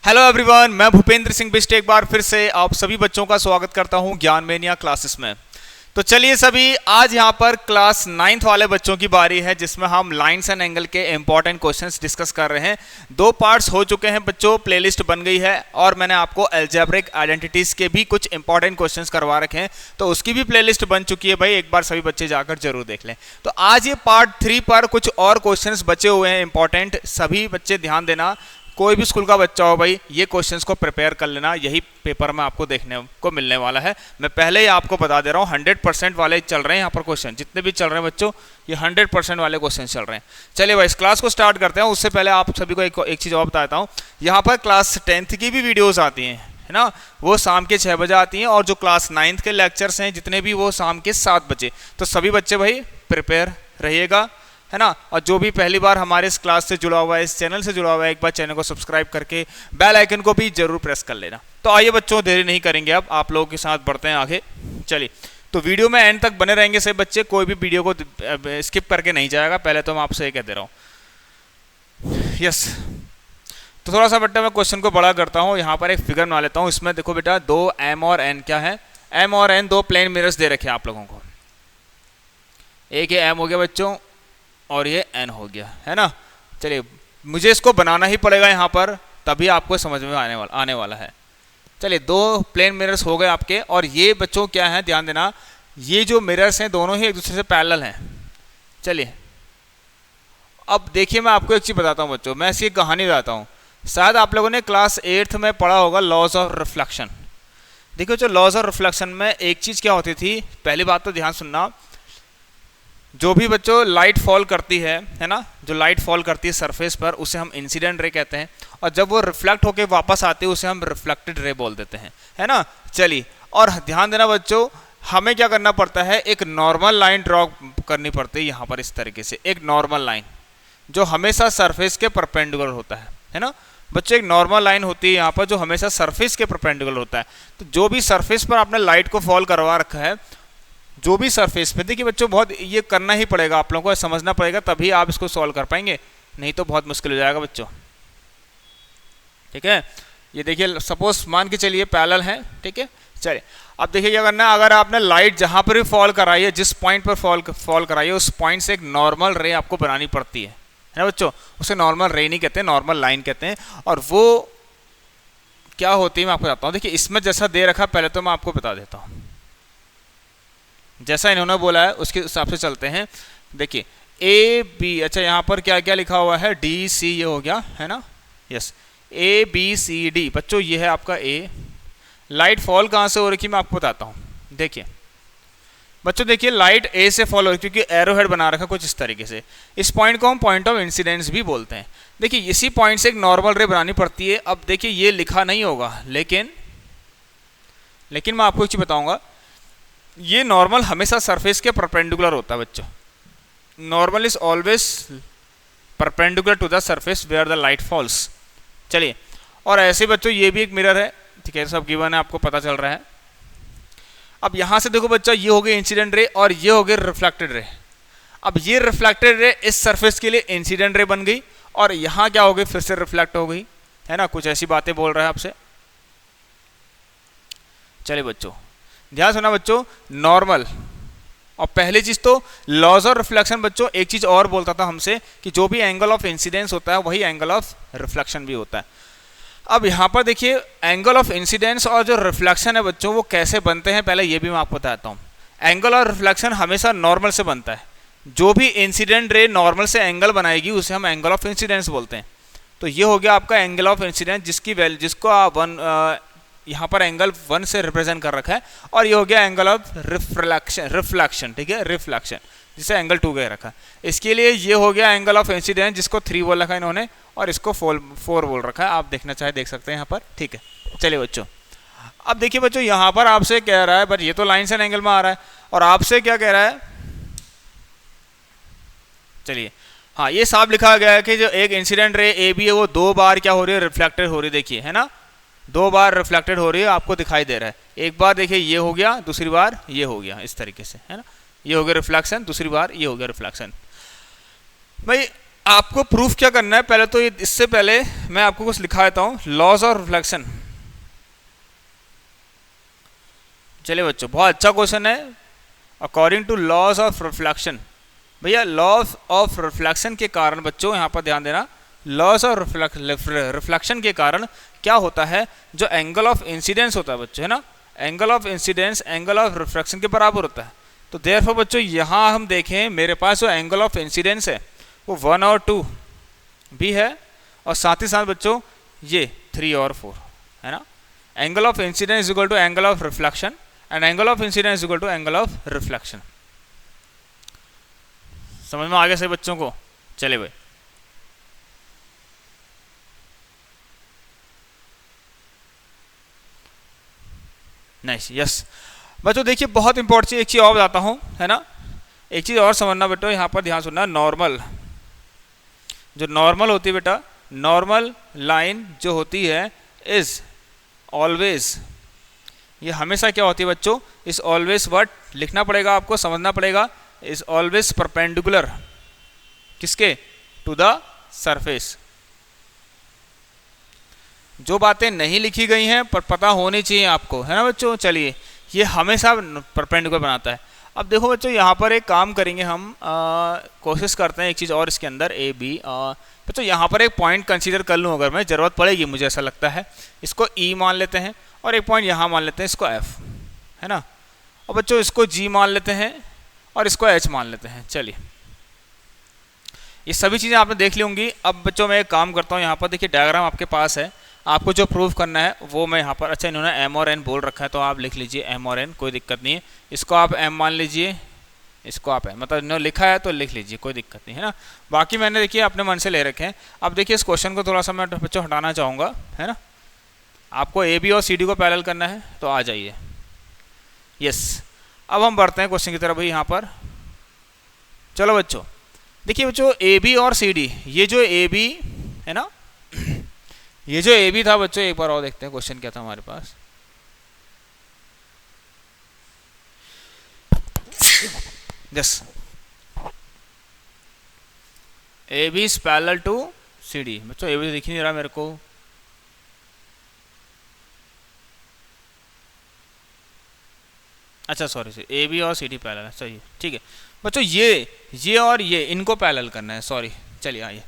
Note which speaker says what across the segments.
Speaker 1: Hello everyone, मैं भूपेंद्र सिंह बिष्ट एक बार फिर से आप सभी बच्चों का स्वागत करता हूं ज्ञान मेनिया क्लासेस में। तो चलिए सभी, आज यहां पर क्लास 9th वाले बच्चों की बारी है जिसमें हम लाइंस एंड एंगल के इंपॉर्टेंट क्वेश्चंस डिस्कस कर रहे हैं। 2 पार्ट्स हो चुके हैं बच्चों, प्लेलिस्ट बन गई है और मैंने आपको अलजेब्रिक आइडेंटिटीज के भी कुछ इंपॉर्टेंट क्वेश्चंस करवा रखे हैं, तो उसकी भी प्लेलिस्ट बन चुकी है भाई, एक बार सभी बच्चे जाकर जरूर देख लें। तो आज ये पार्ट 3 पर कुछ और क्वेश्चंस बचे हुए हैं इंपॉर्टेंट, सभी बच्चे ध्यान देना। कोई भी स्कूल का बच्चा हो भाई, ये क्वेश्चंस को प्रिपेयर कर लेना, यही पेपर में आपको देखने को मिलने वाला है। मैं पहले ही आपको बता दे रहा हूँ 100% वाले चल रहे हैं यहाँ पर क्वेश्चन, जितने भी चल रहे हैं बच्चों ये 100% वाले क्वेश्चन चल रहे हैं। चलिए भाई, इस क्लास को स्टार्ट करते हैं। उससे पहले आप सभी को एक चीज़ और बताता हूँ, यहाँ पर क्लास 10th की भी वीडियोज़ आती हैं, है ना, वो शाम के 6 बजे आती हैं, और जो क्लास 9th के लेक्चर्स हैं जितने भी, वो शाम के 7 बजे। तो सभी बच्चे भाई प्रिपेयर रहिएगा, है ना। और जो भी पहली बार हमारे इस क्लास से जुड़ा हुआ है, इस चैनल से जुड़ा हुआ है, एक बार चैनल को सब्सक्राइब करके बेल आइकन को भी जरूर प्रेस कर लेना। तो आइए बच्चों, देरी नहीं करेंगे, अब आप लोगों के साथ बढ़ते हैं आगे। चलिए, तो वीडियो में एंड तक बने रहेंगे सभी बच्चे, कोई भी वीडियो को स्किप करके नहीं जाएगा, पहले तो मैं आपसे ये कह दे रहा हूँ। यस, तो थोड़ा सा बेटा मैं क्वेश्चन को बड़ा करता हूँ, यहाँ पर एक फिगर बना लेता हूँ। इसमें देखो बेटा, 2 M और N क्या है, M और N 2 प्लेन मिरर्स दे रखे हैं आप लोगों को। एक ये M हो गया बच्चों और ये N हो गया, है ना। चलिए, मुझे इसको बनाना ही पड़ेगा यहाँ पर, तभी आपको समझ में आने वाला है। चलिए, 2 प्लेन मिरर्स हो गए आपके, और ये बच्चों क्या है, ध्यान देना, ये जो मिरर्स हैं दोनों ही एक दूसरे से पैरेलल हैं। चलिए, अब देखिए, मैं आपको एक चीज़ बताता हूँ बच्चों, मैं इसकी कहानी बताता हूँ। शायद आप लोगों ने क्लास 8th में पढ़ा होगा लॉज ऑफ रिफ्लेक्शन। देखो, जो लॉज ऑफ रिफ्लेक्शन में एक चीज़ क्या होती थी, पहली बात तो ध्यान सुनना, जो भी बच्चों लाइट फॉल करती है ना, जो लाइट फॉल करती है सरफेस पर, उसे हम इंसिडेंट रे कहते हैं, और जब वो रिफ्लेक्ट होके वापस आती है उसे हम रिफ्लेक्टेड रे बोल देते हैं, है ना। चलिए, और ध्यान देना बच्चों, हमें क्या करना पड़ता है, एक नॉर्मल लाइन ड्रॉ करनी पड़ती है यहाँ पर, इस तरीके से एक नॉर्मल लाइन जो हमेशा सरफेस के परपेंडिकुलर होता है ना बच्चों। एक नॉर्मल लाइन होती है यहाँ पर जो हमेशा सरफेस के परपेंडिकुलर होता है। तो जो भी सरफेस पर आपने लाइट को फॉल करवा रखा है, जो भी सरफेस पे, देखिए बच्चों, बहुत ये करना ही पड़ेगा, आप लोगों को समझना पड़ेगा, तभी आप इसको सॉल्व कर पाएंगे, नहीं तो बहुत मुश्किल हो जाएगा बच्चों, ठीक है। ये देखिए, सपोज मान के चलिए पैरेलल है, ठीक है। चलिए, अब देखिए क्या करना है, अगर आपने लाइट जहां पर भी फॉल कराई है, जिस पॉइंट पर फॉल कराई है, उस पॉइंट से एक नॉर्मल रे आपको बनानी पड़ती है ना बच्चों। उसे नॉर्मल रे नहीं कहते, नॉर्मल लाइन कहते हैं। और वो क्या होती है मैं आपको बताता हूँ। देखिए, इसमें जैसा दे रखा, पहले तो मैं आपको बता देता हूँ, जैसा इन्होंने बोला है उसके हिसाब से चलते हैं। देखिए, ए बी, अच्छा यहाँ पर क्या क्या लिखा हुआ है, डी सी, ये हो गया, है ना। Yes, A B C D बच्चों, ये है आपका ए। लाइट फॉल कहाँ से हो रही है मैं आपको बताता हूँ। देखिए बच्चों, देखिए लाइट ए से फॉल हो रही है, क्योंकि एरो हेड बना रखा कुछ इस तरीके से। इस पॉइंट को हम पॉइंट ऑफ इंसिडेंस भी बोलते हैं। देखिए, इसी पॉइंट से एक नॉर्मल रे बनानी पड़ती है। अब देखिए, ये लिखा नहीं होगा, लेकिन मैं आपको एक चीज़ बताऊंगा, ये नॉर्मल हमेशा सरफेस के परपेंडिकुलर होता है बच्चों। Normal is always perpendicular to the surface where the light falls. चलिए, और ऐसे बच्चों ये भी एक मिरर है, ठीक है, सब गिवन है, आपको पता चल रहा है। अब यहाँ से देखो बच्चा, ये हो गए इंसिडेंट रे और ये हो गए रिफ्लेक्टेड रे। अब ये रिफ्लेक्टेड रे इस सरफेस के लिए इंसिडेंट रे बन गई, और यहाँ क्या हो गई, फिर से रिफ्लेक्ट हो गई, है ना। कुछ ऐसी बातें बोल रहा है आपसे। चलिए बच्चों, ध्यान सुना बच्चों, नॉर्मल, और पहली चीज तो लॉज ऑफ रिफ्लेक्शन बच्चों एक चीज और बोलता था हमसे, कि जो भी एंगल ऑफ इंसिडेंस होता है वही एंगल ऑफ रिफ्लेक्शन भी होता है। अब यहाँ पर देखिए, एंगल ऑफ इंसिडेंस और जो रिफ्लेक्शन है बच्चों, वो कैसे बनते हैं, पहले ये भी मैं आपको बताता हूँ। एंगल और रिफ्लेक्शन हमेशा नॉर्मल से बनता है। जो भी इंसिडेंट रे नॉर्मल से एंगल बनाएगी उसे हम एंगल ऑफ इंसिडेंस बोलते हैं। तो ये हो गया आपका एंगल ऑफ इंसिडेंस, जिसकी वैल्यू, जिसको यहाँ पर एंगल 1 से रिप्रेजेंट कर रखा है, और ये हो गया एंगल ऑफ रिफ्लेक्शन, ठीक है, रिफ्लेक्शन, जिसे एंगल 2 कह रखा है। इसके लिए ये हो गया एंगल ऑफ इंसिडेंस, जिसको 3 बोल रखा है इन्होंने, और इसको 4 बोल रखा है। आप देखना चाहे देख सकते हैं यहाँ पर, ठीक है। चलिए बच्चों, अब देखिए बच्चों, यहाँ पर आपसे कह रहा है, बट ये तो लाइन एंड एंगल में आ रहा है, और आपसे क्या कह रहा है, चलिए, हाँ, ये साफ लिखा गया है कि जो एक इंसिडेंट रे ए बी है, वो 2 बार क्या हो रही है, रिफ्लेक्टेड हो रही है। देखिए, है ना, 2 बार रिफ्लेक्टेड हो रही है, आपको दिखाई दे रहा है। एक बार देखिए ये हो गया, दूसरी बार ये हो गया, इस तरीके से, है ना। ये हो गया रिफ्लेक्शन, दूसरी बार ये हो गया रिफ्लेक्शन। भाई आपको प्रूफ क्या करना है, पहले तो ये, इससे पहले मैं आपको कुछ लिखा देता हूं, लॉज ऑफ रिफ्लेक्शन। चलिए बच्चों, बहुत अच्छा क्वेश्चन है। According to laws of reflection, भैया लॉज ऑफ रिफ्लेक्शन के कारण बच्चों यहाँ पर ध्यान देना, लॉज ऑफ रिफ्लेक्शन के कारण क्या होता है, जो एंगल ऑफ इंसिडेंस होता है बच्चों, है ना, angle of incidence angle of reflection के बराबर होता है। तो देयरफॉर बच्चों यहाँ हम देखें, मेरे पास जो एंगल ऑफ इंसिडेंस है वो 1 और 2 भी है, और साथ ही साथ बच्चों ये 3 और 4 है ना। Angle of incidence is equal to angle of reflection and angle of incidence is equal to angle of reflection. समझ में आगे से बच्चों को? चले भाई, नाइस, यस बच्चों। देखिए बहुत इंपॉर्टेंट चीज, एक चीज और बताता हूं, है ना, एक चीज और समझना बेटा, यहाँ पर ध्यान सुनना। नॉर्मल, जो नॉर्मल होती है बेटा, नॉर्मल लाइन जो होती है इज ऑलवेज, ये हमेशा क्या होती है बच्चों, इज ऑलवेज व्हाट लिखना पड़ेगा आपको, समझना पड़ेगा, इज ऑलवेज परपेंडिकुलर, किसके, टू द सरफेस। जो बातें नहीं लिखी गई हैं पर पता होनी चाहिए आपको, है ना बच्चों। चलिए, ये हमेशा परपेंडिकुलर बनाता है। अब देखो बच्चों, यहाँ पर एक काम करेंगे हम, कोशिश करते हैं एक चीज़ और इसके अंदर, ए बी। बच्चों यहाँ पर एक पॉइंट कंसीडर कर लूँ, अगर मैं, ज़रूरत पड़ेगी मुझे ऐसा लगता है, इसको ई मान लेते हैं, और एक पॉइंट यहाँ मान लेते हैं, इसको एफ, है ना, और बच्चों इसको जी मान लेते हैं, और इसको एच मान लेते हैं। चलिए, ये सभी चीज़ें आपने देख ली होंगी। अब बच्चों मैं एक काम करता हूँ, यहाँ पर देखिए डायग्राम आपके पास है, आपको जो प्रूफ करना है वो मैं यहाँ पर, अच्छा इन्होंने एम और एन बोल रखा है तो आप लिख लीजिए एम और एन, कोई दिक्कत नहीं है। इसको आप एम मान लीजिए, इसको आप एम, मतलब इन्होंने लिखा है तो लिख लीजिए, कोई दिक्कत नहीं है ना। बाकी मैंने देखिए अपने मन से ले रखे हैं। अब देखिए इस क्वेश्चन को थोड़ा सा मैं बच्चों हटाना चाहूँगा, है ना। आपको ए बी और सी डी को पैरेलल करना है तो आ जाइए, यस। अब हम बढ़ते हैं क्वेश्चन की तरफ भाई। यहाँ पर चलो बच्चों, देखिए बच्चों ए बी और सी डी, ये जो ए बी है ना, ये जो ए बी था बच्चों, एक बार और देखते हैं क्वेश्चन क्या था हमारे पास। Yes, A B is parallel to C D. बच्चों ए बी दिख नहीं रहा मेरे को, अच्छा सॉरी से, ए बी और सी डी पैरेलल है, सही है, ठीक है बच्चों। ये और ये इनको पैरेलल करना है, सॉरी। चलिए आइए,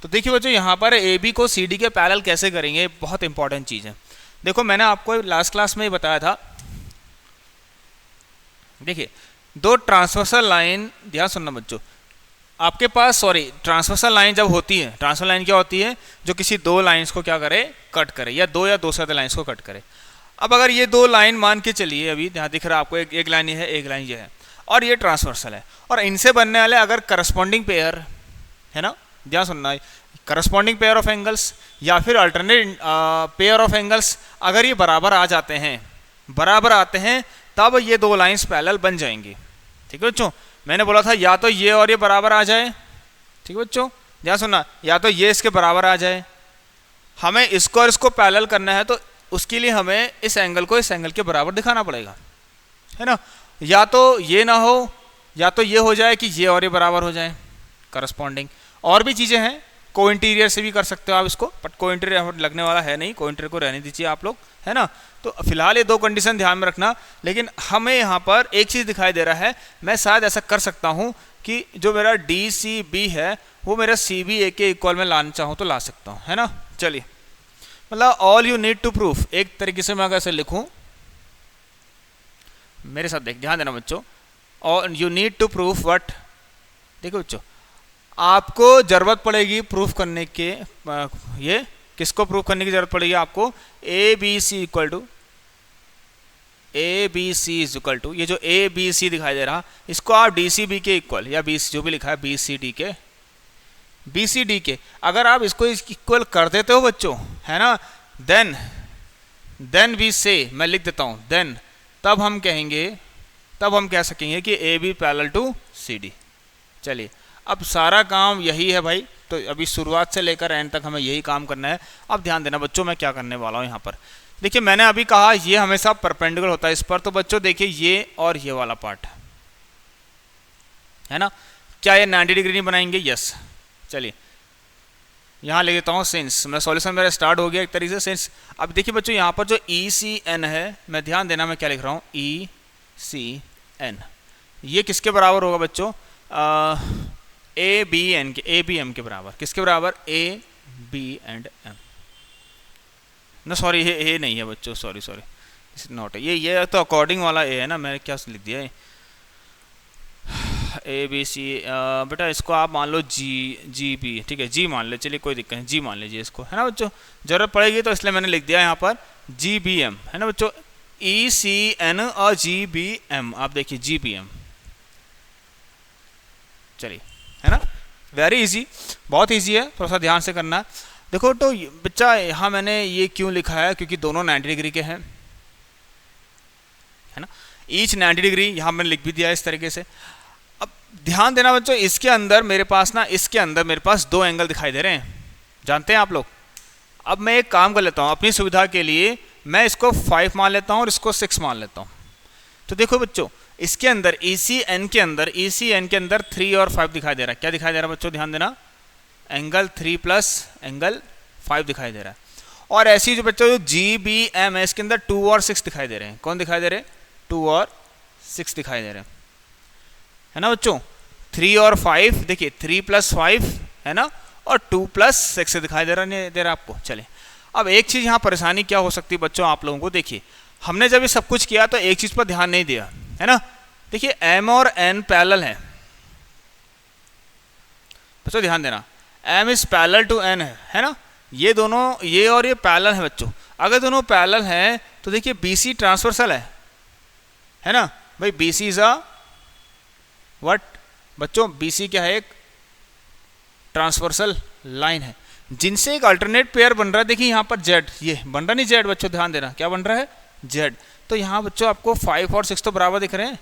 Speaker 1: तो देखिए बच्चों यहाँ पर ए बी को सी डी के पैरेलल कैसे करेंगे, बहुत इंपॉर्टेंट चीज़ है। देखो मैंने आपको लास्ट क्लास में ही बताया था, देखिए दो ट्रांसवर्सल लाइन, ध्यान सुनना बच्चों, आपके पास, सॉरी, ट्रांसवर्सल लाइन जब होती है, ट्रांसवर्सल लाइन क्या होती है, जो किसी दो लाइन्स को क्या करे, कट करे, या दो से ज़्यादा लाइन्स को कट करे। अब अगर ये दो लाइन मान के चलिए, अभी यहाँ दिख रहा है आपको, एक लाइन ये है, एक लाइन ये है, और ये ट्रांसवर्सल है, और इनसे बनने वाले अगर करस्पॉन्डिंग पेयर है ना, ध्यान सुनना, करस्पॉन्डिंग पेयर ऑफ एंगल्स या फिर अल्टरनेट पेयर ऑफ एंगल्स अगर ये बराबर आ जाते हैं, बराबर आते हैं, तब ये दो लाइंस पैरेलल बन जाएंगी। ठीक है बच्चों, मैंने बोला था या तो ये और ये बराबर आ जाए, ठीक है बच्चों, ध्यान सुनना, या तो ये इसके बराबर आ जाए, हमें इसको और इसको पैरेलल करना है तो उसके लिए हमें इस एंगल को इस एंगल के बराबर दिखाना पड़ेगा, है ना। या तो ये ना हो, या तो ये हो जाए कि ये और ये बराबर हो जाए करस्पॉन्डिंग। और भी चीज़ें हैं, को इंटीरियर से भी कर सकते हो आप इसको, बट को इंटीरियर लगने वाला है नहीं, को इंटीरियर को रहने दीजिए आप लोग, है ना। तो फिलहाल ये दो कंडीशन ध्यान में रखना। लेकिन हमें यहाँ पर एक चीज़ दिखाई दे रहा है, मैं शायद ऐसा कर सकता हूँ कि जो मेरा डी सी बी है वो मेरा सी बी ए के इक्वल में लाना चाहूँ तो ला सकता हूँ, है ना। चलिए, मतलब all you need to proof, एक तरीके से मैं अगर ऐसे लिखूँ, मेरे साथ देख, ध्यान देना बच्चों, और you need to proof what, देखो बच्चों आपको जरूरत पड़ेगी प्रूफ करने के, ये किसको प्रूफ करने की जरूरत पड़ेगी आपको, A B C equal to, A B C is equal to, ये जो ए बी सी दिखाई दे रहा, इसको आप डी सी बी के इक्वल, या बी जो भी लिखा है बी सी डी के, बी सी डी के, अगर आप इसको इक्वल कर देते हो बच्चों, है ना, देन वी से, मैं लिख देता हूँ देन, तब हम कहेंगे, तब हम कह सकेंगे कि A B parallel to C D. चलिए, अब सारा काम यही है भाई, तो अभी शुरुआत से लेकर एंड तक हमें यही काम करना है। अब ध्यान देना बच्चों, मैं क्या करने वाला हूँ यहाँ पर, देखिए मैंने अभी कहा ये हमेशा परपेंडिकुलर होता है इस पर, तो बच्चों देखिए ये और ये वाला पार्ट है ना, क्या ये 90 डिग्री नहीं बनाएंगे, यस, चलिए यहाँ ले लेता हूँ सिंस, मैं सॉल्यूशन मेरा स्टार्ट हो गया एक तरीके से सिंस। अब देखिए बच्चों यहाँ पर जो ई सी एन है, मैं ध्यान देना मैं क्या लिख रहा हूँ, ई सी एन, ये किसके बराबर होगा बच्चों, ए बी एन के, ए बी एम के बराबर। किसके बराबर, ए बी एंड एम ना, सॉरी ये नहीं है बच्चों, सॉरी नॉट है ये तो अकॉर्डिंग वाला ए है ना, मैंने क्या लिख दिया है, ए बी सी। बेटा इसको आप मान लो जी बी, ठीक है जी मान ले, चलिए कोई दिक्कत नहीं, जी मान लीजिए इसको, है ना बच्चों, जरूरत पड़ेगी तो इसलिए मैंने लिख दिया यहाँ पर जी बी एम, है ना बच्चों, ई सी एन और जी बी एम, आप देखिए जी बी एम, चलिए, है ना, वेरी इजी, बहुत इजी है, थोड़ा सा ध्यान से करना। देखो तो बच्चा यहाँ मैंने ये क्यों लिखा है, क्योंकि दोनों 90 डिग्री के हैं, है ना, ईच 90 डिग्री, यहाँ मैंने लिख भी दिया है इस तरीके से। अब ध्यान देना बच्चों, इसके अंदर मेरे पास ना, इसके अंदर मेरे पास दो एंगल दिखाई दे रहे हैं, जानते हैं आप लोग। अब मैं एक काम कर लेता हूँ अपनी सुविधा के लिए, मैं इसको 5 मान लेता हूँ और इसको 6 मान लेता हूँ। तो देखो बच्चों इसके अंदर ECN के अंदर 3 और 5 दिखाई दे रहा है। क्या दिखाई दे रहा है बच्चों, ध्यान देना, एंगल 3 प्लस एंगल 5 दिखाई दे रहा है। और ऐसी जो बच्चों जो GBM है, इसके अंदर 2 और 6 दिखाई दे रहे हैं। कौन दिखाई दे रहे हैं, 2 और 6 दिखाई दे रहे हैं, है ना बच्चों। 3 और 5 देखिए, 3 प्लस 5 है ना, और 2 प्लस 6 से दिखाई दे रहा आपको। चलिए अब एक चीज़ यहाँ परेशानी क्या हो सकती है बच्चों आप लोगों को, देखिए हमने जब ये सब कुछ किया तो एक चीज़ पर ध्यान नहीं दिया, है ना। देखिए M और N पैरेलल है बच्चों, ध्यान देना, M is parallel to N है ना, ये दोनों, ये और ये पैरेलल है बच्चों। अगर दोनों पैरेलल हैं तो देखिए BC ट्रांसवर्सल है ना भाई, BC इज अ व्हाट बच्चों, BC क्या है, एक ट्रांसवर्सल लाइन है जिनसे एक अल्टरनेट पेयर बन रहा है। देखिए यहाँ पर Z, ये बन रहा नहीं Z बच्चों, ध्यान देना, क्या बन रहा है, Z। तो यहाँ बच्चों आपको 5 और 6 तो बराबर दिख रहे हैं,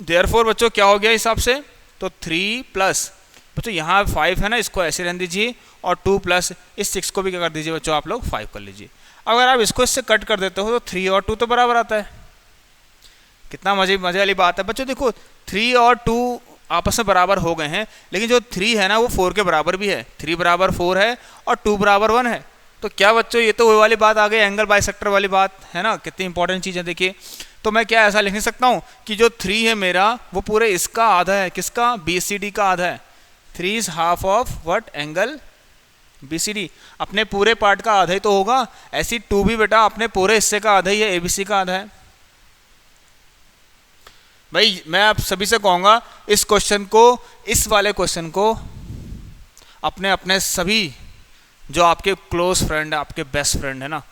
Speaker 1: देयरफॉर बच्चों क्या हो गया हिसाब से, तो 3 प्लस बच्चों यहाँ 5 है ना, इसको ऐसे रहने दीजिए, और 2 प्लस इस 6 को भी क्या कर दीजिए बच्चों, आप लोग 5 कर लीजिए। अगर आप इसको इससे कट कर देते हो तो 3 और 2 तो बराबर आता है। कितना मजे वाली बात है बच्चों। देखो 3 और 2 आपस में बराबर हो गए हैं, लेकिन जो 3 है ना वो 4 के बराबर भी है, 3 बराबर 4 है और 2 बराबर 1 है। तो क्या बच्चों, ये तो वो वाली बात आ गई, एंगल बाइसेक्टर वाली बात, है ना, कितनी इंपॉर्टेंट चीज़ है। देखिए तो मैं क्या ऐसा लिख नहीं सकता हूँ कि जो 3 है मेरा वो पूरे इसका आधा है, किसका, BCD का आधा है। 3 is half of what, angle BCD, अपने पूरे पार्ट का आधा ही तो होगा। ऐसी 2 भी बेटा अपने पूरे हिस्से का आधा ही है, ABC का आधा है। भाई मैं आप सभी से कहूँगा इस क्वेश्चन को, इस वाले क्वेश्चन को अपने अपने सभी जो आपके क्लोज फ्रेंड है, आपके बेस्ट फ्रेंड है ना,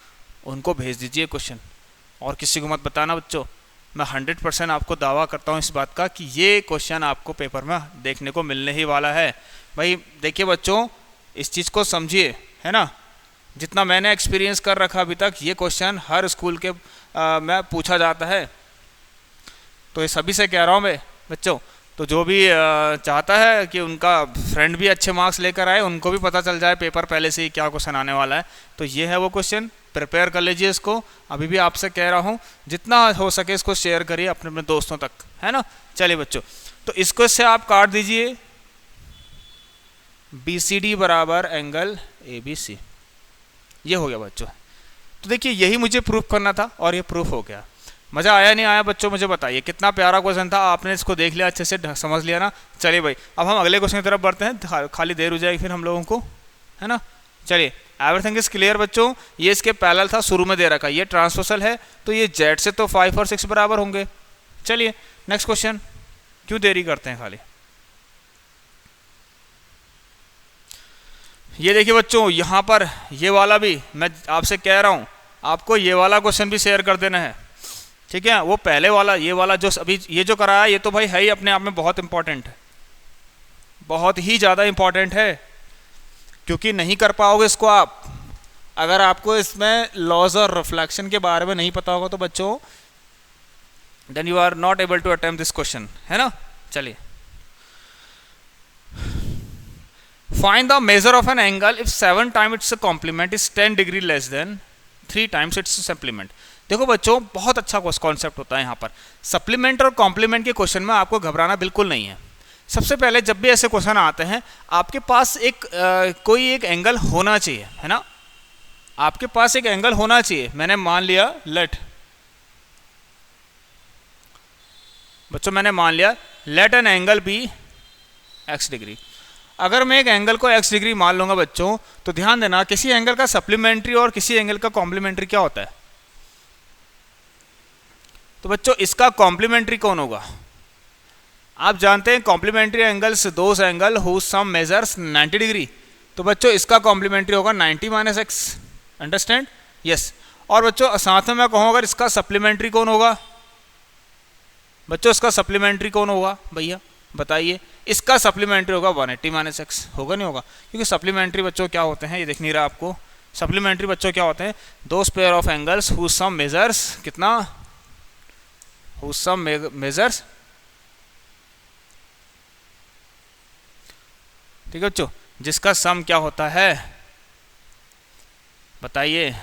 Speaker 1: उनको भेज दीजिए क्वेश्चन, और किसी को मत बताना बच्चों। मैं 100% आपको दावा करता हूँ इस बात का कि ये क्वेश्चन आपको पेपर में देखने को मिलने ही वाला है। भाई देखिए बच्चों, इस चीज़ को समझिए, है ना, जितना मैंने एक्सपीरियंस कर रखा अभी तक, ये क्वेश्चन हर स्कूल के में पूछा जाता है। तो ये सभी से कह रहा हूँ मैं बच्चों, तो जो भी चाहता है कि उनका फ्रेंड भी अच्छे मार्क्स लेकर आए, उनको भी पता चल जाए पेपर पहले से ही क्या क्वेश्चन आने वाला है, तो ये है वो क्वेश्चन, प्रिपेयर कर लीजिए इसको। अभी भी आपसे कह रहा हूँ जितना हो सके इसको शेयर करिए अपने अपने दोस्तों तक, है ना। चलिए बच्चों, तो इसको इससे आप काट दीजिए, BCD बराबर एंगल ABC, ये हो गया बच्चों। तो देखिए यही मुझे प्रूफ करना था और ये प्रूफ हो गया। मज़ा आया नहीं आया बच्चों, मुझे बताइए, कितना प्यारा क्वेश्चन था, आपने इसको देख लिया, अच्छे से समझ लिया ना। चलिए भाई अब हम अगले क्वेश्चन की तरफ बढ़ते हैं, खाली देर हो जाएगी फिर हम लोगों को, है ना। चलिए एवरीथिंग इज क्लियर बच्चों, ये इसके पैरेलल था, शुरू में दे रखा, ये ट्रांसवर्सल है, तो ये Z से तो 5 और 6 बराबर होंगे। चलिए नेक्स्ट क्वेश्चन, क्यों देरी करते हैं खाली। ये देखिए बच्चों, यहाँ पर ये वाला भी मैं आपसे कह रहा हूँ, आपको ये वाला क्वेश्चन भी शेयर कर देना है, ठीक है। वो पहले वाला, ये वाला जो अभी ये जो कराया, ये तो भाई है ही अपने आप में बहुत इंपॉर्टेंट है, बहुत ही ज़्यादा इंपॉर्टेंट है, क्योंकि नहीं कर पाओगे इसको आप अगर आपको इसमें लॉज और रिफ्लेक्शन के बारे में नहीं पता होगा तो बच्चों, then you are not able to attempt this question, है ना। चलिए, find the measure of an angle if 7 time its complement is 10 degree less than 3 times its supplement. देखो बच्चों, बहुत अच्छा कॉन्सेप्ट होता है यहाँ पर। सप्लीमेंट और कॉम्प्लीमेंट के क्वेश्चन में आपको घबराना बिल्कुल नहीं है। सबसे पहले जब भी ऐसे क्वेश्चन आते हैं आपके पास कोई एक एंगल होना चाहिए, है ना, आपके पास एक एंगल होना चाहिए। मैंने मान लिया let an angle be x degree. अगर मैं एक एंगल को x डिग्री मान लूंगा बच्चों, तो ध्यान देना किसी एंगल का सप्लीमेंट्री और किसी एंगल का कॉम्प्लीमेंट्री क्या होता है। तो बच्चों इसका कॉम्प्लीमेंट्री कौन होगा? आप जानते हैं complementary angles those angle whose sum measures 90 degree. तो बच्चों इसका कॉम्प्लीमेंट्री होगा 90 माइनस एक्स। अंडरस्टैंड? यस। और बच्चों साथ में मैं कहूँ अगर इसका सप्लीमेंट्री कौन होगा? बच्चों इसका सप्लीमेंट्री कौन होगा भैया बताइए? इसका सप्लीमेंट्री होगा 180 माइनस एक्स। होगा नहीं होगा? क्योंकि सप्लीमेंट्री बच्चों क्या होते हैं, ये दिख नहीं रहा आपको। सप्लीमेंट्री बच्चों क्या होते हैं? Those pair of angles whose sum measures कितना, हुज सम मेजर्स, ठीक है बच्चों, जिसका सम क्या होता है बताइए?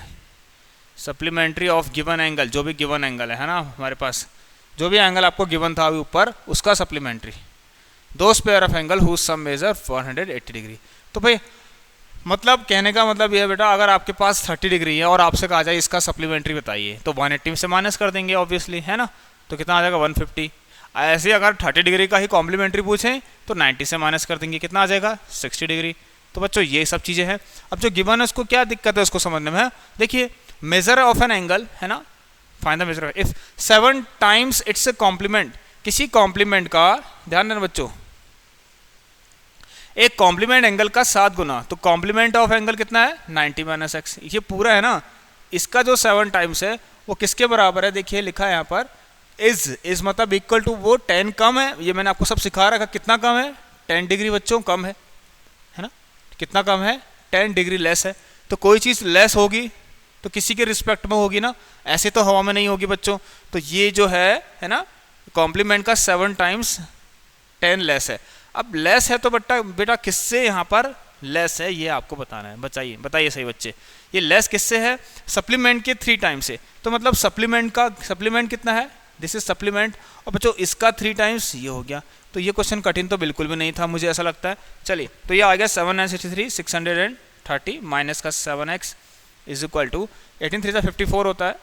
Speaker 1: सप्लीमेंट्री ऑफ गिवन एंगल, जो भी गिवन एंगल है ना हमारे पास, जो भी एंगल आपको गिवन था अभी ऊपर, उसका supplementary. Those pair of angle whose sum measure 180 degree. तो भाई मतलब कहने का मतलब ये है बेटा, अगर आपके पास 30 डिग्री है और आपसे कहा जाए इसका सप्लीमेंट्री बताइए, तो 180 से माइनस कर देंगे ऑब्वियसली, है ना, तो कितना आ जाएगा 150। ऐसे अगर 30 डिग्री का ही कॉम्प्लीमेंट्री पूछें तो 90 से माइनस कर देंगे, कितना आ जाएगा 60 डिग्री। तो बच्चों ये सब चीज़ें हैं। अब जो गिवन है उसको क्या दिक्कत है उसको समझने में। देखिए मेजर ऑफ एन एंगल, है ना, find the measure if 7 times its a complement. किसी कॉम्प्लीमेंट का, ध्यान देना बच्चों, एक कॉम्प्लीमेंट एंगल का 7 गुना, तो कॉम्प्लीमेंट ऑफ एंगल कितना है 90 माइनस एक्स। ये पूरा है ना, इसका जो 7 टाइम्स है वो किसके बराबर है? देखिए लिखा है यहाँ पर इज मतलब इक्वल टू, वो 10 कम है, ये मैंने आपको सब सिखा रखा। कितना कम है? 10 डिग्री बच्चों कम है ना। कितना कम है? 10 डिग्री लेस है। तो कोई चीज़ लेस होगी तो किसी के रिस्पेक्ट में होगी ना, ऐसे तो हवा में नहीं होगी बच्चों। तो ये जो है ना, कॉम्प्लीमेंट का 7 टाइम्स 10 लेस है। अब लेस है तो बेटा किससे यहाँ पर लेस है ये आपको बताना है। बताइए सही बच्चे, ये लेस किससे है? सप्लीमेंट के 3 टाइम्स से। तो मतलब सप्लीमेंट कितना है? This is supplement. और बच्चों इसका 3 टाइम्स ये हो गया। तो ये क्वेश्चन कठिन तो बिल्कुल भी नहीं था, मुझे ऐसा लगता है। चलिए तो ये आ गया 7 9 63 630 माइनस का 7x इज इक्वल टू 18 3 54 होता है,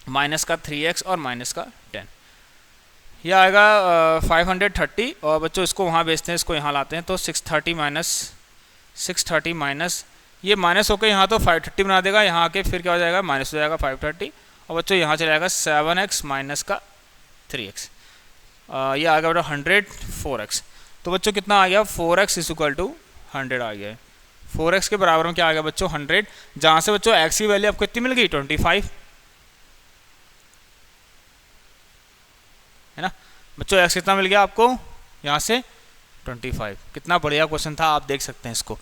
Speaker 1: माइनस का 3x और माइनस का 10। यह आएगा 530। और बच्चों इसको वहाँ भेजते हैं, इसको यहाँ लाते हैं, तो 630 माइनस ये माइनस होकर यहाँ तो 530 बना देगा, यहाँ आके फिर क्या हो जाएगा माइनस हो जाएगा 530। और बच्चों यहाँ चला जाएगा 7x माइनस का 3x। ये आ गया बेटा 100 4x। तो बच्चों कितना आ गया? 4x इज इक्वल टू 100 आ गया है। 4x के बराबर में क्या आ गया बच्चों? 100। जहाँ से बच्चों x की वैल्यू आपको कितनी मिल गई? 25, है ना बच्चों। x कितना मिल गया आपको? यहाँ से 25। कितना बढ़िया क्वेश्चन था, आप देख सकते हैं इसको।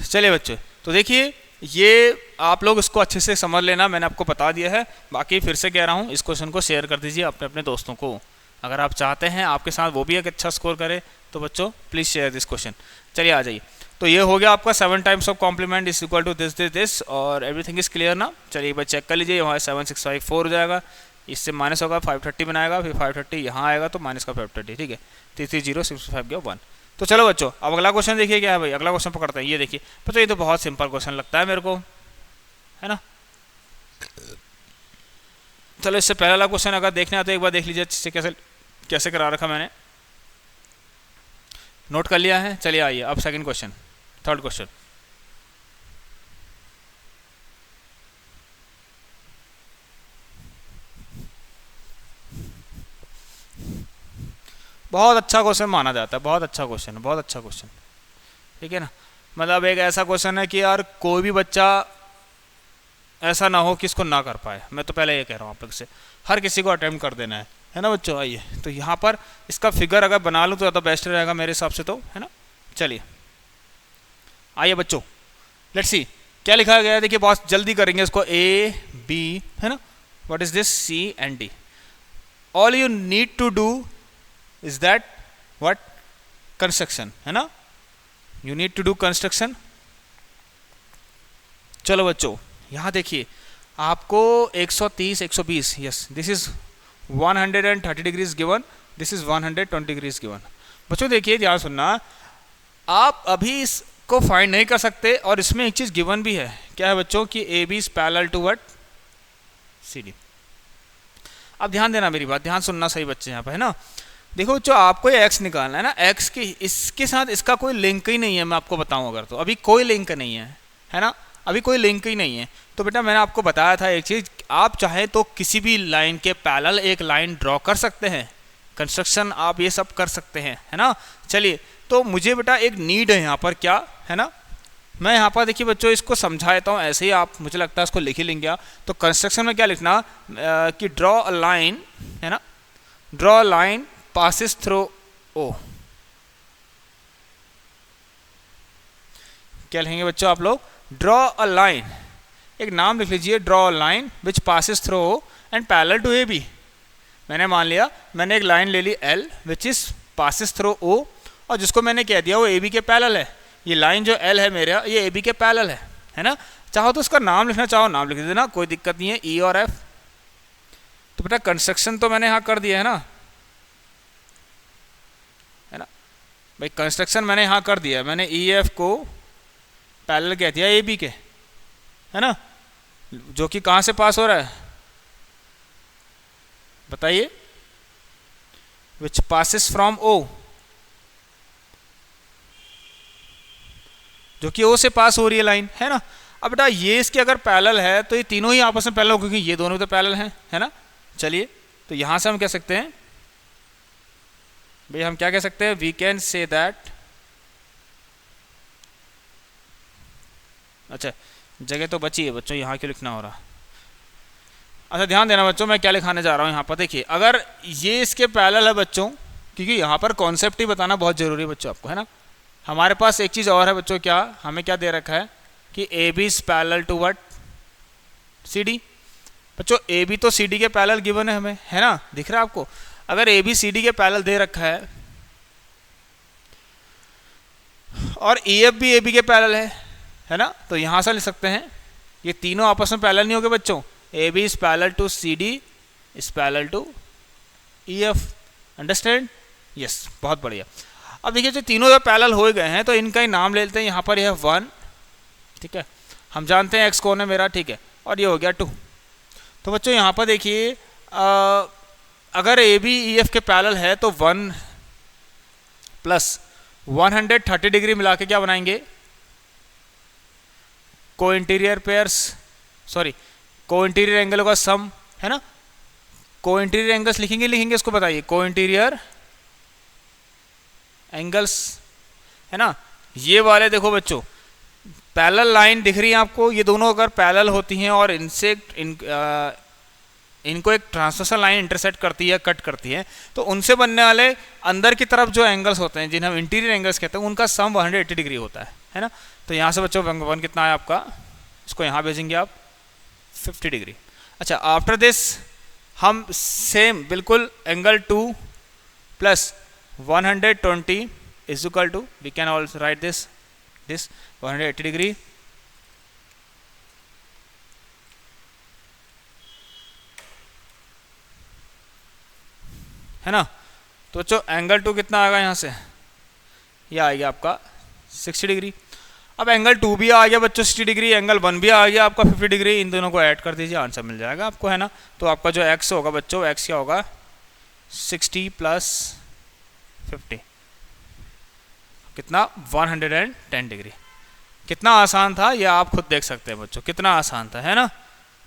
Speaker 1: चलिए बच्चों, तो देखिए ये आप लोग इसको अच्छे से समझ लेना, मैंने आपको बता दिया है। बाकी फिर से कह रहा हूँ, इस क्वेश्चन को शेयर कर दीजिए अपने दोस्तों को। अगर आप चाहते हैं आपके साथ वो भी एक अच्छा स्कोर करे तो बच्चों प्लीज़ शेयर दिस क्वेश्चन। चलिए आ जाइए। तो ये हो गया आपका 7 times of complement is equal to this और एवरीथिंग इज क्लियर ना। चलिए एक बार चेक कर लीजिए, वहाँ 7654 हो जाएगा, इससे माइनस होगा 530 बनाएगा, फिर 530 यहाँ आएगा तो माइनस का 530, ठीक है। 330 गया 1। तो चलो बच्चों अब अगला क्वेश्चन देखिए क्या है भाई। अगला क्वेश्चन पकड़ते हैं। ये देखिए बच्चों, ये तो बहुत सिंपल क्वेश्चन लगता है मेरे को, है ना। चलो इससे पहला वाला क्वेश्चन अगर देखना है तो एक बार देख लीजिए इससे कैसे करा रखा मैंने, नोट कर लिया है। चलिए आइए अब सेकंड क्वेश्चन, थर्ड क्वेश्चन। बहुत अच्छा क्वेश्चन माना जाता है, बहुत अच्छा क्वेश्चन, बहुत अच्छा क्वेश्चन, ठीक है ना। मतलब एक ऐसा क्वेश्चन है कि यार कोई भी बच्चा ऐसा ना हो कि इसको ना कर पाए। मैं तो पहले ये कह रहा हूँ आप लोग से, हर किसी को अटेम्प्ट कर देना है ना बच्चों। आइए तो यहाँ पर इसका फिगर अगर बना लूँ तो ज़्यादा बेस्ट रहेगा मेरे हिसाब से, तो है ना। चलिए आइए बच्चों, लेट्स सी क्या लिखा गया है। देखिए बहुत जल्दी करेंगे इसको। A B है ना, what is this C and D। All you need to do is that what? Construction, है ना। You need to do construction. चलो बच्चों यहाँ देखिए आपको 130 120, yes this is 130 degrees given, this is 120 degrees given. बच्चों देखिए ध्यान सुनना, आप अभी इसको फाइंड नहीं कर सकते और इसमें एक चीज गिवन भी है, क्या है बच्चों कि A B is parallel to what, C D. अब ध्यान देना मेरी बात, ध्यान सुनना सही बच्चे यहाँ पे, है ना। देखो बच्चों आपको ये एक्स निकालना है ना, एक्स की इसके साथ इसका कोई लिंक ही नहीं है, मैं आपको बताऊं अगर, तो अभी कोई लिंक नहीं है ना, अभी कोई लिंक ही नहीं है। तो बेटा मैंने आपको बताया था एक चीज़, आप चाहे तो किसी भी लाइन के पैरेलल एक लाइन ड्रॉ कर सकते हैं, कंस्ट्रक्शन आप ये सब कर सकते हैं, है ना। चलिए तो मुझे बेटा एक नीड है यहाँ पर, क्या है ना, मैं यहाँ पर देखिए बच्चों इसको समझा देता हूँ, ऐसे ही आप मुझे लगता है इसको लिख ही लेंगे। तो कंस्ट्रक्शन में क्या लिखना कि ड्रॉ अ लाइन, है ना, draw a line passes through O. क्या लिखेंगे बच्चों आप लोग, ड्रॉ अ लाइन, एक नाम लिख लीजिए, draw a line which passes through O and parallel to A B. मैंने मान लिया मैंने एक लाइन ले ली L which is passes through O, और जिसको मैंने कह दिया वो ए बी के पैरेलल है। ये लाइन जो एल है मेरा, ये ए बी के पैरेलल है ना। चाहो तो उसका नाम लिखना चाहो नाम लिख देना, कोई दिक्कत नहीं है, ई और एफ। तो बेटा कंस्ट्रक्शन तो मैंने यहाँ कर दिया है ना भाई, कंस्ट्रक्शन मैंने यहाँ कर दिया, मैंने ई एफ को पैरेलल कह दिया ए बी के, है ना, जो कि कहाँ से पास हो रहा है बताइए, विच पासिस फ्रॉम ओ, जो कि ओ से पास हो रही है लाइन, है ना। अब बेटा ये इसके अगर पैरेलल है तो ये तीनों ही आपस में पैरेलल हो, क्योंकि ये दोनों तो पैरेलल हैं, है ना। चलिए तो यहां से हम कह सकते हैं भाई, हम क्या कह सकते हैं, वी कैन से दैट, अच्छा जगह तो बची है बच्चों, यहाँ क्यों लिखना हो रहा। अच्छा ध्यान देना बच्चों, मैं क्या लिखाने जा रहा हूँ यहाँ पर, देखिए अगर ये इसके पैरेलल है बच्चों, क्योंकि यहाँ पर कॉन्सेप्ट ही बताना बहुत जरूरी है बच्चों आपको, है ना। हमारे पास एक चीज़ और है बच्चों, क्या हमें क्या दे रखा है कि A B is parallel to what, C D. बच्चों ए बी तो सी डी के पैरेलल गिवन है हमें, है ना, दिख रहा है आपको। अगर ए बी सी डी के पैरेलल दे रखा है और ई एफ भी ए बी के पैरेलल है ना, तो यहाँ से लिख सकते हैं ये तीनों आपस में पैरेलल नहीं होंगे बच्चों, A B is parallel to C D is parallel to E F, understand, yes बहुत बढ़िया। अब देखिए जो तीनों जब पैरेलल हो गए हैं तो इनका ही नाम ले लेते हैं, यहाँ पर यह 1, ठीक है, हम जानते हैं एक्स कौन है मेरा, ठीक है, और ये हो गया 2। तो बच्चों यहाँ पर देखिए अगर ए बी ई एफ के पैरेलल है तो 1 प्लस 130 डिग्री मिला के क्या बनाएंगे, को इंटीरियर पेयर्स, सॉरी को इंटीरियर एंगलों का सम, है ना। को इंटीरियर एंगल्स लिखेंगे इसको बताइए, को इंटीरियर एंगल्स, है ना। ये वाले देखो बच्चों पैरेलल लाइन दिख रही है आपको, ये दोनों अगर पैरेलल होती हैं और इनसे इनको एक ट्रांसवर्सल लाइन इंटरसेक्ट करती है, कट करती है, तो उनसे बनने वाले अंदर की तरफ जो एंगल्स होते हैं जिन्हें हम इंटीरियर एंगल्स कहते हैं, उनका सम 180 डिग्री होता है ना। तो यहाँ से बच्चों 1 कितना है आपका, इसको यहाँ भेजेंगे आप 50 डिग्री। अच्छा आफ्टर दिस हम सेम बिल्कुल angle 2 plus 120 is equal to, we can also write this 180 degree, है ना। तो बच्चों एंगल 2 कितना आएगा यहाँ से, यह आएगा आपका 60 डिग्री। अब एंगल 2 भी आ गया बच्चों 60 डिग्री, एंगल 1 भी आ गया आपका 50 डिग्री, इन दोनों को ऐड कर दीजिए, आंसर मिल जाएगा आपको, है ना। तो आपका जो एक्स होगा बच्चों, एक्स क्या होगा 60 प्लस 50 कितना 110 डिग्री। कितना आसान था ये आप खुद देख सकते हैं बच्चों, कितना आसान था, है ना।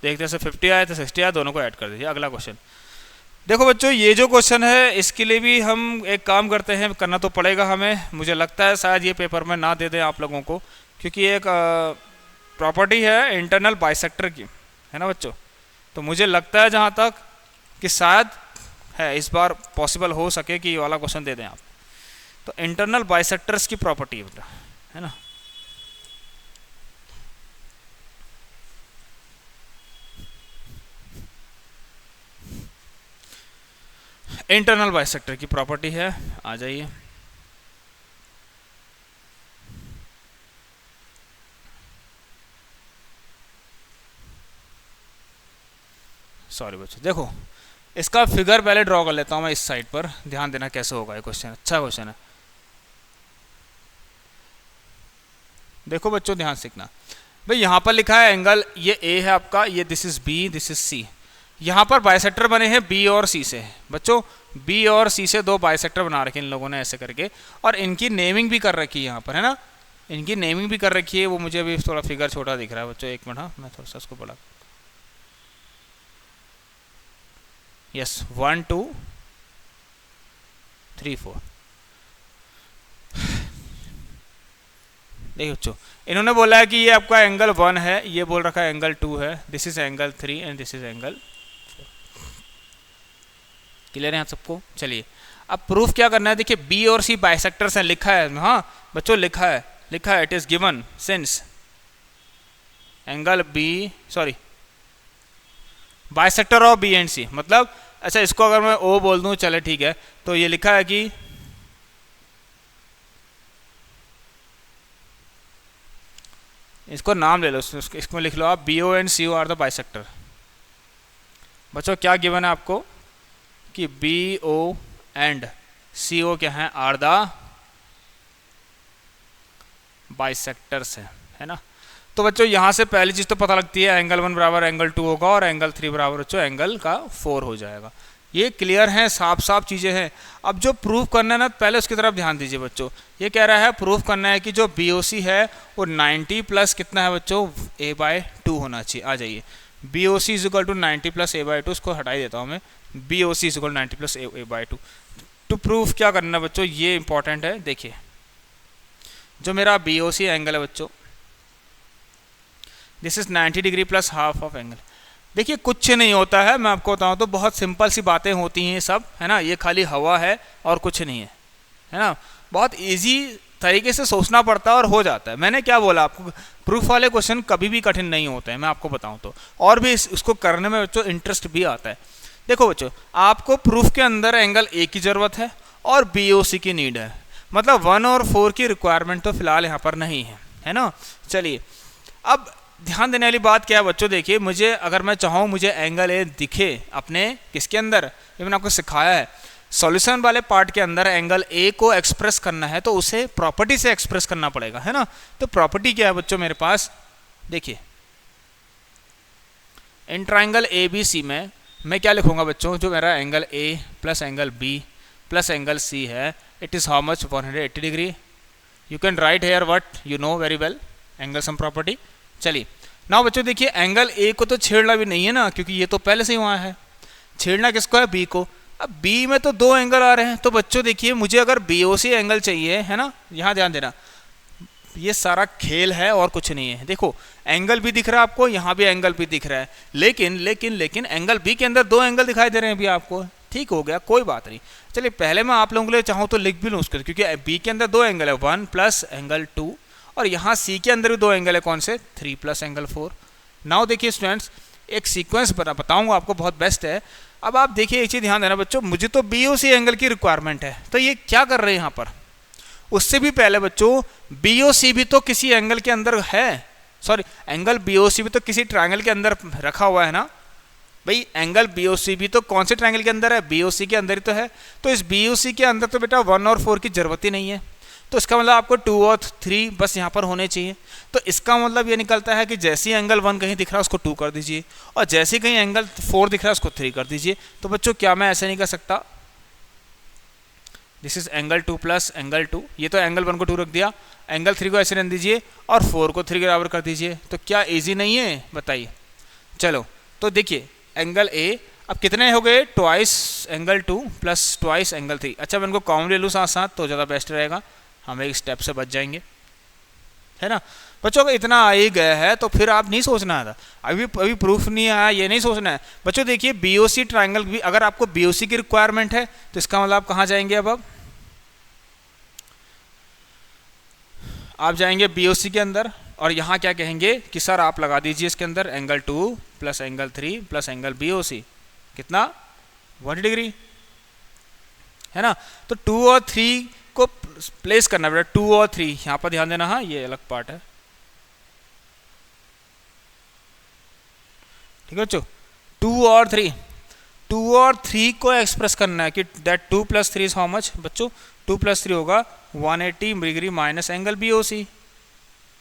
Speaker 1: देखते से 50 आया तो 60 आया, दोनों को ऐड कर दीजिए। अगला क्वेश्चन देखो बच्चों, ये जो क्वेश्चन है इसके लिए भी हम एक काम करते हैं, करना तो पड़ेगा हमें, मुझे लगता है शायद ये पेपर में ना दे दें आप लोगों को, क्योंकि एक प्रॉपर्टी है इंटरनल बाइसेक्टर की, है ना बच्चों। तो मुझे लगता है जहाँ तक कि शायद है इस बार पॉसिबल हो सके कि ये वाला क्वेश्चन दे दें आप। तो इंटरनल बाइसेक्टर्स की प्रॉपर्टी है बेटा, है ना। इंटरनल बाइसेक्टर की प्रॉपर्टी है, आ जाइए। सॉरी बच्चों, देखो इसका फिगर पहले ड्रॉ कर लेता हूँ मैं इस साइड पर, ध्यान देना कैसे होगा ये क्वेश्चन, अच्छा क्वेश्चन है। देखो बच्चों ध्यान सीखना, भाई यहाँ पर लिखा है एंगल, ये ए है आपका, ये this is B, this is C. यहाँ पर बाइसेक्टर बने हैं बी और सी से। बच्चों बी और सी से दो बाइसेक्टर बना रखे इन लोगों ने ऐसे करके, और इनकी नेमिंग भी कर रखी है यहाँ पर, है ना, इनकी नेमिंग भी कर रखी है। वो मुझे अभी थोड़ा फिगर छोटा दिख रहा है बच्चों, एक मिनट, हाँ मैं थोड़ा सा उसको बड़ा, यस 1 2 3 4। देखिए बच्चों, इन्होंने बोला है कि ये आपका एंगल 1 है, ये बोल रखा है एंगल 2 है, this is angle 3 and this is angle 4। Clear है आप सबको? चलिए अब प्रूफ क्या करना है, देखिए बी और सी बाइसेक्टर्स हैं, लिखा है, हाँ बच्चों लिखा है it is given since angle B, sorry bisector of B and C, मतलब अच्छा इसको अगर मैं ओ बोल दूं, चले ठीक है, तो ये लिखा है कि इसको नाम ले लो, इसको लिख लो आप, B O and C O are the bisector. बच्चों क्या गिवन है आपको कि बी ओ एंड सी ओ क्या है, आर द बाइसेक्टर्स है ना। तो बच्चों यहाँ से पहली चीज़ तो पता लगती है एंगल 1 बराबर एंगल 2 होगा और एंगल 3 बराबर बच्चों एंगल का 4 हो जाएगा। ये क्लियर है, साफ साफ चीज़ें हैं। अब जो प्रूफ करना है ना, पहले उसकी तरफ ध्यान दीजिए बच्चों। ये कह रहा है प्रूफ करना है कि जो बी ओ सी है वो 90 प्लस कितना है बच्चों, a/2 होना चाहिए। आ जाइए, B O C is equal to 90 plus a/2, उसको हटाई देता हूँ मैं, B O C is equal 90 plus a/2। तो प्रूफ क्या करना है बच्चों, ये इंपॉर्टेंट है। देखिए जो मेरा बी ओ सी एंगल है बच्चों, this is 90 degree plus half of angle. देखिए कुछ नहीं होता है, मैं आपको बताऊं तो बहुत सिंपल सी बातें होती हैं सब, है ना, ये खाली हवा है और कुछ नहीं है ना। बहुत इजी तरीके से सोचना पड़ता है और हो जाता है। मैंने क्या बोला आपको, प्रूफ वाले क्वेश्चन कभी भी कठिन नहीं होते हैं, मैं आपको बताऊं तो, और भी उसको करने में बच्चों इंटरेस्ट भी आता है। देखो बच्चों, आपको प्रूफ के अंदर एंगल ए की ज़रूरत है और बी ओ सी की नीड है, मतलब 1 और 4 की रिक्वायरमेंट तो फिलहाल यहाँ पर नहीं है ना। चलिए अब ध्यान देने वाली बात क्या है बच्चों, देखिए मुझे अगर मैं चाहूँ मुझे एंगल ए दिखे अपने किसके अंदर, ये मैंने आपको सिखाया है सॉल्यूशन वाले पार्ट के अंदर, एंगल ए को एक्सप्रेस करना है तो उसे प्रॉपर्टी से एक्सप्रेस करना पड़ेगा, है ना। तो प्रॉपर्टी क्या है बच्चों मेरे पास, देखिए इन ट्राइंगल ए बी सी में मैं क्या लिखूंगा बच्चों, जो मेरा angle A plus angle B plus angle C है, it is how much, 180 degree. You can write here what you know very well, angle sum property. चलिए ना बच्चों, देखिए एंगल ए को तो छेड़ना भी नहीं है ना, क्योंकि ये तो पहले से ही वहाँ है। छेड़ना किसको है, बी को। अब बी में तो दो एंगल आ रहे हैं, तो बच्चों देखिए मुझे अगर बी ओ सी एंगल चाहिए, है ना, यहाँ ध्यान देना, ये सारा खेल है और कुछ नहीं है। देखो एंगल भी दिख रहा है आपको, यहाँ भी एंगल भी दिख रहा है, लेकिन लेकिन लेकिन एंगल बी के अंदर दो एंगल दिखाई दे रहे हैं अभी आपको। ठीक हो गया, कोई बात नहीं। चलिए पहले मैं आप लोगों के लिए चाहूँ तो लिख भी लूँ उसको, क्योंकि बी के अंदर दो एंगल है, 1 प्लस एंगल 2, और यहाँ सी के अंदर भी दो एंगल है, कौन से, 3 प्लस एंगल 4। नाउ देखिए स्टूडेंट्स, एक सीक्वेंस बताऊंगा आपको, बहुत बेस्ट है। अब आप देखिए एक चीज़ ध्यान देना बच्चों, मुझे तो बी ओ सी एंगल की रिक्वायरमेंट है, तो ये क्या कर रहे हैं यहाँ पर। उससे भी पहले बच्चों बी ओ सी भी तो किसी एंगल के अंदर है, सॉरी एंगल बी ओ सी भी तो किसी ट्रायंगल के अंदर रखा हुआ है ना भाई। एंगल बी ओ सी भी तो कौन से ट्रायंगल के अंदर है, बी ओ सी के अंदर ही तो है। तो इस बी ओ सी के अंदर तो बेटा 1 और 4 की जरूरत ही नहीं है, तो इसका मतलब आपको 2 और 3 बस यहाँ पर होने चाहिए। तो इसका मतलब ये निकलता है कि जैसे ही एंगल 1 कहीं दिख रहा है उसको 2 कर दीजिए, और जैसे ही कहीं एंगल 4 दिख रहा है उसको 3 कर दीजिए। तो बच्चों क्या मैं ऐसे नहीं कर सकता, this is angle 2 plus angle 2, ये तो एंगल 1 को 2 रख दिया, एंगल 3 को ऐसे रहने दीजिए और 4 को 3 के बराबर कर दीजिए। तो क्या ईजी नहीं है बताइए। चलो तो देखिए एंगल ए अब कितने हो गए, twice angle 2 plus twice angle 3। अच्छा मैं इनको कॉमन ले लूँ साथ साथ तो ज़्यादा बेस्ट रहेगा, हम एक स्टेप से बच जाएंगे, है ना। बच्चों को इतना आ ही गया है तो फिर आप नहीं सोचना था, अभी प्रूफ नहीं आया ये नहीं सोचना है। बच्चों देखिए बी ओ सी ट्राइंगल भी, अगर आपको बी ओ सी की रिक्वायरमेंट है तो इसका मतलब आप कहाँ जाएंगे, अब आप जाएंगे बी ओ सी के अंदर, और यहाँ क्या कहेंगे कि सर आप लगा दीजिए इसके अंदर angle 2 plus angle 3 plus angle B O C, कितना 180 डिग्री, है ना। तो 2 और 3 को प्लेस करना बेटा, 2 और 3 यहाँ पर ध्यान देना, हाँ ये अलग पार्ट है, ठीक है बच्चों। 2 और 3
Speaker 2: 2 और 3 को एक्सप्रेस करना है कि दैट 2 + 3 इज हाउ मच बच्चों, 2 + 3 होगा 180 डिग्री माइनस एंगल BOC,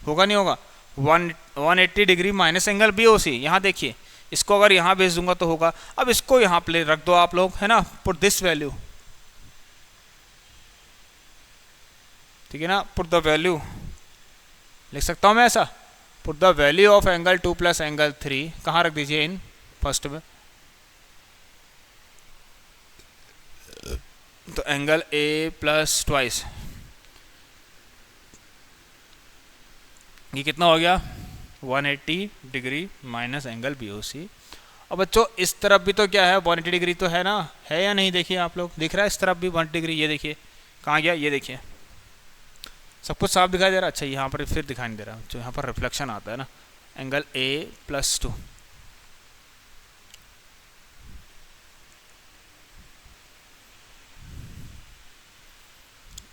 Speaker 2: होगा नहीं होगा 180 डिग्री माइनस एंगल BOC। यहाँ देखिए इसको अगर यहाँ भेज दूंगा तो होगा। अब इसको यहाँ पे रख दो आप लोग, है ना, पुट दिस वैल्यू, ठीक है ना, पुट द वैल्यू, लिख सकता हूँ मैं ऐसा, put the value of angle 2 + angle 3 कहाँ रख दीजिए, इन फर्स्ट में, तो एंगल A + ट्वाइस, ये कितना हो गया 180 डिग्री माइनस एंगल BOC। अब बच्चों इस तरफ भी तो क्या है 180 डिग्री तो है ना, है या नहीं, देखिए आप लोग, दिख रहा है इस तरफ भी 180 डिग्री, ये देखिए कहाँ गया, ये देखिए सब कुछ साफ दिखाई दे रहा है। अच्छा यहाँ पर फिर दिखाई नहीं दे रहा, जो यहाँ पर रिफ्लेक्शन आता है ना, एंगल A + 2,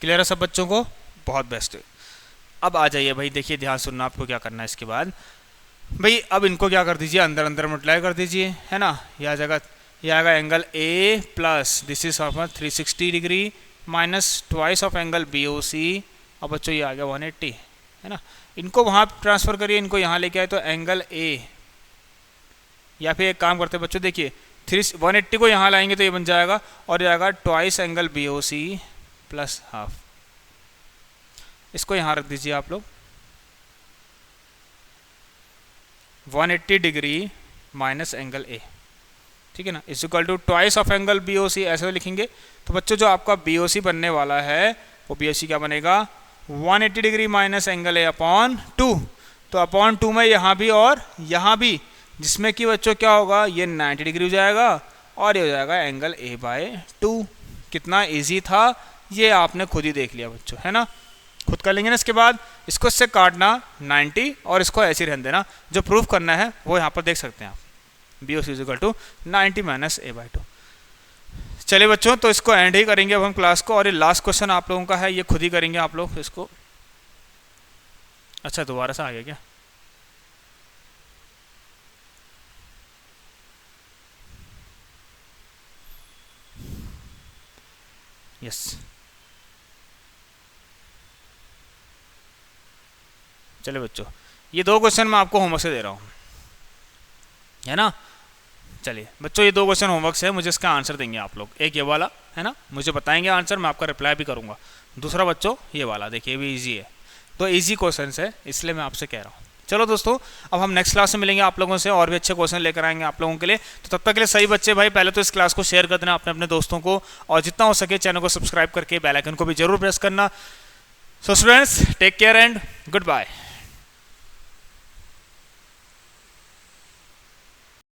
Speaker 2: क्लियर है सब बच्चों को, बहुत बेस्ट। अब आ जाइए भाई, देखिए ध्यान सुनना, आपको क्या करना है इसके बाद भाई, अब इनको क्या कर दीजिए, अंदर अंदर मल्टीप्लाई कर दीजिए, है ना, यह जगह ये आएगा angle A + this is 360 degree minus twice of angle BOC। अब बच्चों ये आ गया 180, है ना, इनको वहाँ ट्रांसफर करिए, इनको यहाँ लेके आए तो एंगल A, या फिर एक काम करते हैं बच्चों, देखिए 180 को यहाँ लाएंगे तो ये बन जाएगा, और ये आएगा ट्वाइस एंगल BOC + हाफ, इसको यहाँ रख दीजिए आप लोग, 180 डिग्री माइनस एंगल A, ठीक है ना, is equal to twice of angle BOC, ऐसे लिखेंगे। तो बच्चों जो आपका BOC बनने वाला है वो BOC क्या बनेगा 180 degree minus angle A upon 2, तो अपॉन 2 में यहाँ भी और यहाँ भी, जिसमें कि बच्चों क्या होगा, ये 90 डिग्री हो जाएगा और ये हो जाएगा एंगल A/2। कितना इजी था ये आपने खुद ही देख लिया बच्चों, है ना, खुद कर लेंगे ना। इसके बाद इसको इससे काटना 90 और इसको ऐसे ही रहने देना, जो प्रूफ करना है वो यहाँ पर देख सकते हैं आप, BOC = 90 - A/2। चलिए बच्चों, तो इसको एंड ही करेंगे अब हम क्लास को, और ये लास्ट क्वेश्चन आप लोगों का है, ये खुद ही करेंगे आप लोग इसको। अच्छा दोबारा से आ गया क्या, यस, चलिए बच्चों ये 2 क्वेश्चन मैं आपको होमवर्क से दे रहा हूँ, है ना। चलिए बच्चों ये 2 क्वेश्चन होमवर्क से है, मुझे इसका आंसर देंगे आप लोग, एक ये वाला, है ना, मुझे बताएंगे आंसर, मैं आपका रिप्लाई भी करूँगा। दूसरा बच्चों ये वाला, देखिए ये भी ईजी है, तो ईजी क्वेश्चन है इसलिए मैं आपसे कह रहा हूँ। चलो दोस्तों अब हम नेक्स्ट क्लास में मिलेंगे आप लोगों से, और भी अच्छे क्वेश्चन लेकर आएंगे आप लोगों के लिए। तो तब तक के लिए सही बच्चे भाई पहले तो इस क्लास को शेयर कर देना अपने अपने दोस्तों को, और जितना हो सके चैनल को सब्सक्राइब करके बेल आइकन को भी जरूर प्रेस करना। So students take care and good bye.